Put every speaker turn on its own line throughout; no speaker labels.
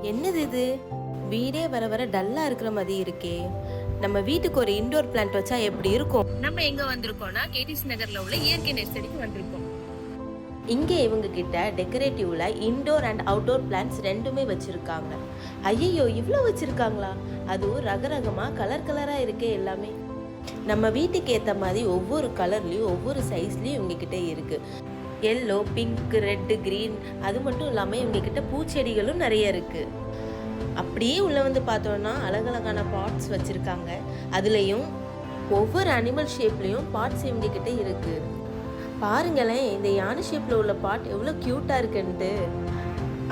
என்னது இது? வீடே வர வர டல்லா இருக்கிற மாதிரி இருக்கே. நம்ம வீட்டுக்கு ஒரு இன்டோர் பிளான்ட் வச்சா எப்படி இருக்கும்?
நம்ம எங்க வந்திருக்கோம்னா கேடிஸ் நகர்ல உள்ள இயற்கை நர்சரிக்கு வந்திருக்கோம்.
இங்கே இவங்க கிட்ட டெக்கரேட்டிவ்ல இன்டோர் அண்ட் அவுட்டோர் பிளான்ட்ஸ் ரெண்டுமே வச்சிருக்காங்க. ஐயோ, இவ்வளோ வச்சிருக்காங்களா? அதுவும் ரகரகமா கலர் கலரா இருக்கே எல்லாமே. நம்ம வீட்டுக்கு ஏற்ற மாதிரி ஒவ்வொரு கலர்லேயும் ஒவ்வொரு சைஸ்லேயும் இவங்க கிட்ட இருக்கு. எல்லோ, பிங்க், ரெட்டு, க்ரீன், அது மட்டும் இல்லாமல் இவங்க கிட்ட பூச்செடிகளும் நிறைய இருக்கு. அப்படியே உள்ள வந்து பார்த்தோம்னா அழகழகான பாட்ஸ் வச்சிருக்காங்க. அதுலேயும் ஒவ்வொரு அனிமல் ஷேப்லேயும் பாட்ஸ் இவங்க கிட்ட இருக்கு. பாருங்களேன், இந்த யானை ஷேப்ல உள்ள பாட் எவ்வளோ க்யூட்டா இருக்குன்ட்டு.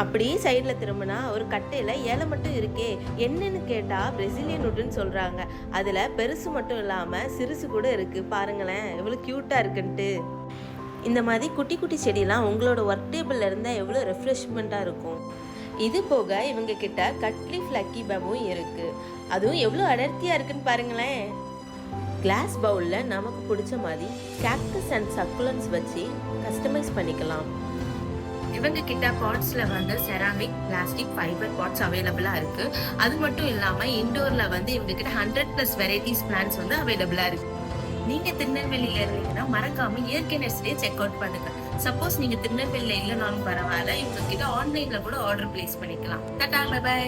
அப்படியே சைடில் திரும்பினா ஒரு கட்டையில் இலை மட்டும் இருக்கே. என்னன்னு கேட்டால் பிரசிலியன் வுட்னு சொல்கிறாங்க. அதில் பெருசு மட்டும் இல்லாமல் சிறுசு கூட இருக்குது. பாருங்களேன் எவ்வளோ க்யூட்டாக இருக்குன்ட்டு. இந்த மாதிரி குட்டி குட்டி செடியெலாம் உங்களோட ஒர்க் டேபிளில் இருந்தால் எவ்வளோ ரெஃப்ரெஷ்மெண்ட்டாக இருக்கும். இது போக இவங்க கிட்ட கட்லீஃப் லக்கி பேம்பும் இருக்குது. அதுவும் எவ்வளோ அடர்த்தியாக இருக்குன்னு பாருங்களேன். கிளாஸ் பவுலில் நமக்கு பிடிச்ச மாதிரி கேக்டஸ் அண்ட் சக்குலன்ஸ் வச்சு கஸ்டமைஸ் பண்ணிக்கலாம்.
இவங்க கிட்ட பாட்ஸ்ல வந்து செராமிக், பிளாஸ்டிக், ஃபைபர் பாட்ஸ் அவைலபிளா இருக்கு. அது மட்டும் இல்லாம இண்டோர்ல வந்து இவங்க கிட்ட 100+ வெரைட்டிஸ் பிளான்ட்ஸ் வந்து அவைலபிளா இருக்கு. நீங்க திருநெல்வேலியில இருந்தீங்கன்னா மறக்காம இயற்கை நர்சரியை செக் அவுட் பண்ணுங்க. சப்போஸ் நீங்க திருநெல்வேலியில இல்லைனாலும் பரவாயில்ல, இவங்க கிட்ட ஆன்லைன்ல கூட ஆர்டர் பிளேஸ் பண்ணிக்கலாம். Tata, bye by.